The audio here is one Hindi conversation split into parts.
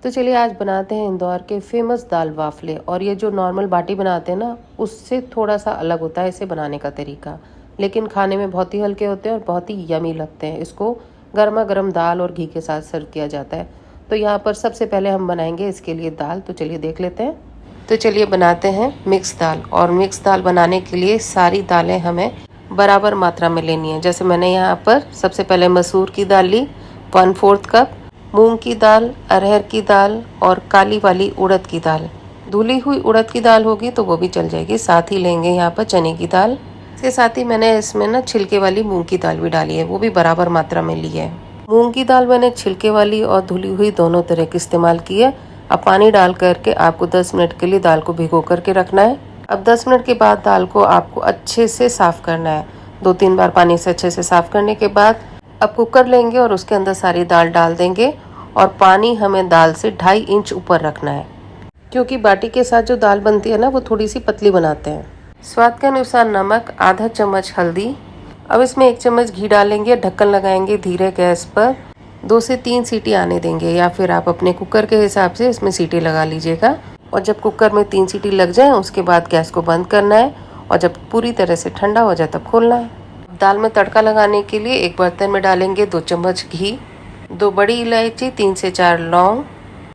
तो चलिए आज बनाते हैं इंदौर के फेमस दाल वाफले। और ये जो नॉर्मल बाटी बनाते हैं ना, उससे थोड़ा सा अलग होता है इसे बनाने का तरीका, लेकिन खाने में बहुत ही हल्के होते हैं और बहुत ही यमी लगते हैं। इसको गर्मा गर्म दाल और घी के साथ सर्व किया जाता है। तो यहाँ पर सबसे पहले हम बनाएंगे इसके लिए दाल, तो चलिए देख लेते हैं। तो चलिए बनाते हैं मिक्स दाल। और मिक्स दाल बनाने के लिए सारी दालें हमें बराबर मात्रा में लेनी है। जैसे मैंने यहाँ पर सबसे पहले मसूर की दाल ली 1/4 कप, मूंग की दाल, अरहर की दाल और काली वाली उड़द की दाल। धुली हुई उड़द की दाल होगी तो वो भी चल जाएगी। साथ ही लेंगे यहाँ पर चने की दाल। इसके साथ ही मैंने इसमें ना छिलके वाली मूंग की दाल भी डाली है, वो भी बराबर मात्रा में ली है। मूंग की दाल मैंने छिलके वाली और धुली हुई दोनों तरह की इस्तेमाल की है। अब पानी डाल करके आपको 10 मिनट के लिए दाल को भिगो करके रखना है। अब 10 मिनट के बाद दाल को आपको अच्छे से साफ करना है। 2-3 बार पानी से अच्छे से साफ करने के बाद अब कुकर लेंगे और उसके अंदर सारी दाल डाल देंगे। और पानी हमें दाल से 2.5 इंच ऊपर रखना है, क्योंकि बाटी के साथ जो दाल बनती है ना, वो थोड़ी सी पतली बनाते हैं। स्वाद के अनुसार नमक, आधा चम्मच हल्दी। अब इसमें 1 चम्मच घी डालेंगे, ढक्कन लगाएंगे धीरे गैस पर। 2 से 3 सीटी आने देंगे, या फिर आप अपने कुकर के हिसाब से इसमें सीटी लगा लीजिएगा। और जब कुकर में 3 सीटी लग जाए उसके बाद गैस को बंद करना है और जब पूरी तरह से ठंडा हो जाए तब खोलना है। दाल में तड़का लगाने के लिए एक बर्तन में डालेंगे 2 चम्मच घी, 2 बड़ी इलायची, 3 से 4 लौंग,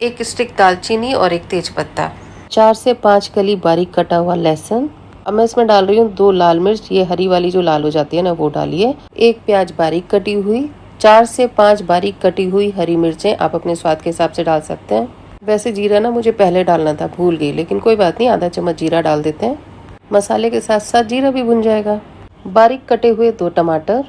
1 स्टिक दालचीनी और 1 तेज पत्ता, 4 से 5 कली बारीक कटा हुआ लहसुन। अब मैं इसमें डाल रही हूँ 2 लाल मिर्च, ये हरी वाली जो लाल हो जाती है ना, वो डालिए। 1 प्याज बारीक कटी हुई, 4 से 5 बारीक कटी हुई हरी मिर्चें, आप अपने स्वाद के हिसाब से डाल सकते हैं। वैसे जीरा ना मुझे पहले डालना था, भूल गई, लेकिन कोई बात नहीं, आधा चम्मच जीरा डाल देते हैं। मसाले के साथ साथ जीरा भी भुन जाएगा। बारीक कटे हुए 2 टमाटर।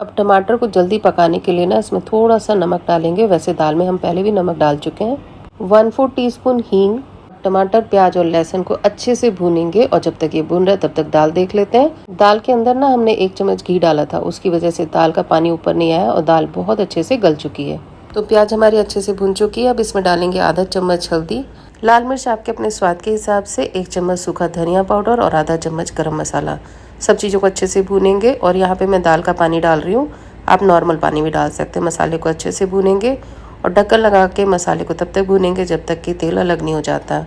अब टमाटर को जल्दी पकाने के लिए ना इसमें थोड़ा सा नमक डालेंगे, वैसे दाल में हम पहले भी नमक डाल चुके हैं। 1/4 टीस्पून हींग। टमाटर, प्याज और लहसुन को अच्छे से भूनेंगे और जब तक ये भून रहा है तब तक दाल देख लेते हैं। दाल के अंदर ना हमने 1 चम्मच घी डाला था, उसकी वजह से दाल का पानी ऊपर नहीं आया और दाल बहुत अच्छे से गल चुकी है। तो प्याज हमारी अच्छे से भून चुकी है। अब इसमें डालेंगे आधा चम्मच हल्दी, लाल मिर्च आपके अपने स्वाद के हिसाब से, 1 चम्मच सूखा धनिया पाउडर और आधा चम्मच गरम मसाला। सब चीज़ों को अच्छे से भूनेंगे और यहाँ पे मैं दाल का पानी डाल रही हूँ, आप नॉर्मल पानी भी डाल सकते हैं। मसाले को अच्छे से भूनेंगे और ढक्कन लगा के मसाले को तब तक भूनेंगे जब तक कि तेल अलग नहीं हो जाता।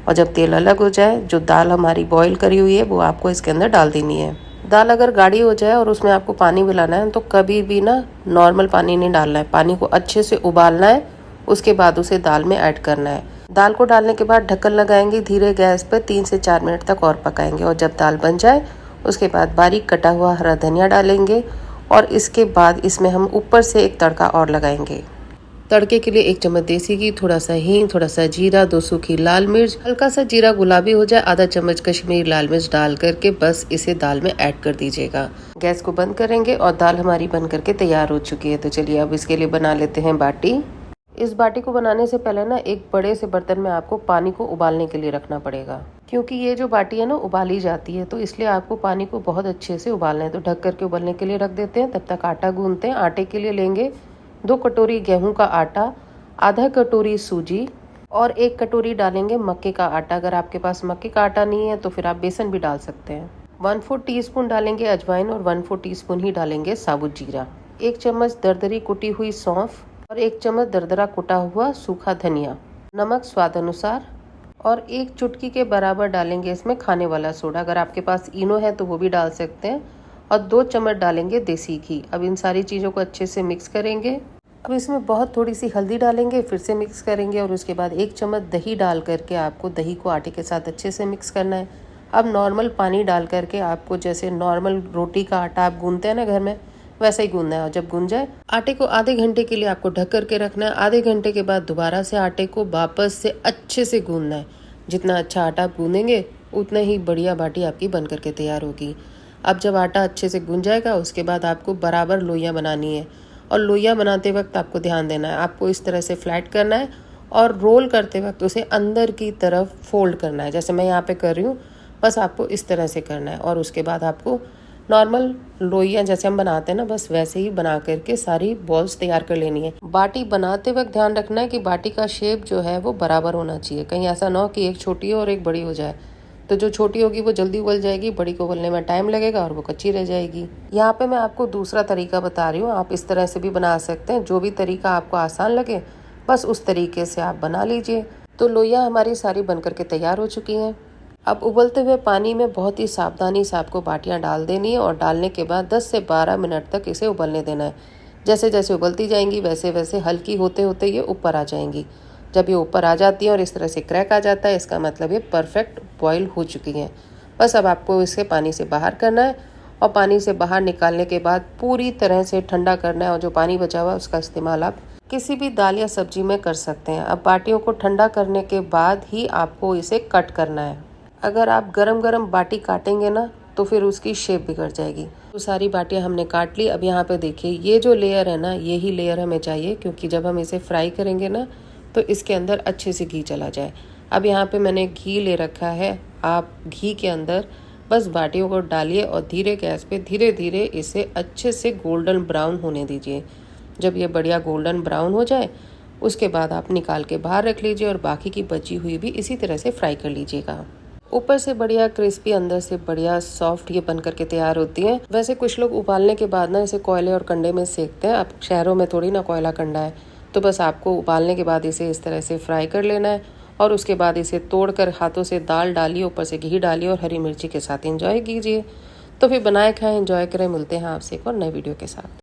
और जब तेल अलग हो जाए, जो दाल हमारी बॉईल करी हुई है वो आपको इसके अंदर डाल देनी है। दाल अगर गाढ़ी हो जाए और उसमें आपको पानी मिलाना है तो कभी भी ना नॉर्मल पानी नहीं डालना है, पानी को अच्छे से उबालना है, उसके बाद उसे दाल में ऐड करना है। दाल को डालने के बाद ढक्कन लगाएंगे धीरे गैस पर, 3 से 4 मिनट तक और पकाएंगे। और जब दाल बन जाए उसके बाद बारीक कटा हुआ हरा धनिया डालेंगे और इसके बाद इसमें हम ऊपर से एक तड़का और लगाएंगे। तड़के के लिए 1 चम्मच देसी घी, थोड़ा सा हींग, थोड़ा सा जीरा, 2 सूखी लाल मिर्च, हल्का सा जीरा गुलाबी हो जाए, आधा चम्मच कश्मीरी लाल मिर्च डाल करके बस इसे दाल में ऐड कर दीजिएगा। गैस को बंद करेंगे और दाल हमारी बन करके तैयार हो चुकी है। तो चलिए अब इसके लिए बना लेते हैं बाटी। इस बाटी को बनाने से पहले ना एक बड़े से बर्तन में आपको पानी को उबालने के लिए रखना पड़ेगा, क्योंकि ये जो बाटी है ना उबाली जाती है, तो इसलिए आपको पानी को बहुत अच्छे से उबालना है। तो ढक करके उबलने के लिए रख देते हैं, तब तक आटा गूंथते हैं। आटे के लिए लेंगे 2 कटोरी गेहूं का आटा, आधा कटोरी सूजी और 1 कटोरी डालेंगे मक्के का आटा। अगर आपके पास मक्के का आटा नहीं है तो फिर आप बेसन भी डाल सकते हैं। 1/4 टीस्पून डालेंगे अजवाइन और 1/4 टीस्पून ही डालेंगे साबुत जीरा। 1 चम्मच दरदरी कुटी हुई सौंफ और 1 चम्मच दरदरा कुटा हुआ सूखा धनिया। नमक स्वाद अनुसार और 1 चुटकी के बराबर डालेंगे इसमें खाने वाला सोडा। अगर आपके पास इनो है तो वो भी डाल सकते हैं। और 2 चम्मच डालेंगे देसी घी। अब इन सारी चीज़ों को अच्छे से मिक्स करेंगे। अब इसमें बहुत थोड़ी सी हल्दी डालेंगे, फिर से मिक्स करेंगे और उसके बाद 1 चम्मच दही डाल करके आपको दही को आटे के साथ अच्छे से मिक्स करना है। अब नॉर्मल पानी डाल करके आपको, जैसे नॉर्मल रोटी का आटा आप गूंथते हैं ना घर में, वैसा ही गूंदना है। और जब गूंज जाए आटे को आधे घंटे के लिए आपको ढक करके रखना है। आधे घंटे के बाद दोबारा से आटे को वापस से अच्छे से गूंदना है। जितना अच्छा आटा आप गूंदेंगे उतना ही बढ़िया बाटी आपकी बन करके तैयार होगी। अब जब आटा अच्छे से गूंज जाएगा उसके बाद आपको बराबर लोइयाँ बनानी है। और लोइयाँ बनाते वक्त आपको ध्यान देना है, आपको इस तरह से फ्लैट करना है और रोल करते वक्त उसे अंदर की तरफ फोल्ड करना है, जैसे मैं यहाँ पे कर रही हूँ। बस आपको इस तरह से करना है और उसके बाद आपको नॉर्मल लोइयाँ जैसे हम बनाते हैं ना, बस वैसे ही बना करके सारी बॉल्स तैयार कर लेनी है। बाटी बनाते वक्त ध्यान रखना है कि बाटी का शेप जो है वो बराबर होना चाहिए, कहीं ऐसा ना हो कि एक छोटी हो और एक बड़ी हो जाए। तो जो छोटी होगी वो जल्दी उबल जाएगी, बड़ी को उबलने में टाइम लगेगा और वो कच्ची रह जाएगी। यहाँ पे मैं आपको दूसरा तरीका बता रही हूँ, आप इस तरह से भी बना सकते हैं। जो भी तरीका आपको आसान लगे बस उस तरीके से आप बना लीजिए। तो लोइयाँ हमारी सारी बनकर के तैयार हो चुकी हैं। अब उबलते हुए पानी में बहुत ही सावधानी से आपको बाटियाँ डाल देनी है और डालने के बाद 10 से 12 मिनट तक इसे उबलने देना है। जैसे जैसे उबलती जाएंगी वैसे वैसे हल्की होते होते ये ऊपर आ जाएंगी। जब ये ऊपर आ जाती है और इस तरह से क्रैक आ जाता है, इसका मतलब ये परफेक्ट बॉईल हो चुकी हैं। बस अब आपको इसे पानी से बाहर करना है और पानी से बाहर निकालने के बाद पूरी तरह से ठंडा करना है और जो पानी बचा हुआ है उसका इस्तेमाल आप किसी भी दाल या सब्जी में कर सकते हैं। अब बाटियों को ठंडा करने के बाद ही आपको इसे कट करना है। अगर आप गरम गरम बाटी काटेंगे ना तो फिर उसकी शेप बिगड़ जाएगी। तो सारी बाटियां हमने काट ली। अब यहाँ पे देखिए ये जो लेयर है ना, यही लेयर हमें चाहिए, क्योंकि जब हम इसे फ्राई करेंगे ना तो इसके अंदर अच्छे से घी चला जाए। अब यहाँ पे मैंने घी ले रखा है। आप घी के अंदर बस बाटियों को डालिए और धीरे गैस पे धीरे धीरे इसे अच्छे से गोल्डन ब्राउन होने दीजिए। जब ये बढ़िया गोल्डन ब्राउन हो जाए उसके बाद आप निकाल के बाहर रख लीजिए और बाकी की बची हुई भी इसी तरह से फ्राई कर लीजिएगा। ऊपर से बढ़िया क्रिस्पी, अंदर से बढ़िया सॉफ्ट ये बनकर के तैयार होती हैं। वैसे कुछ लोग उबालने के बाद ना इसे कोयले और कंडे में सेकते हैं। अब शहरों में थोड़ी ना कोयला कंडा है, तो बस आपको उबालने के बाद इसे इस तरह से फ्राई कर लेना है और उसके बाद इसे तोड़कर हाथों से दाल डालिए, ऊपर से घी डालिए और हरी मिर्ची के साथ एंजॉय कीजिए। तो फिर बनाए खाएं, एंजॉय करें। मिलते हैं आपसे एक और नए वीडियो के साथ।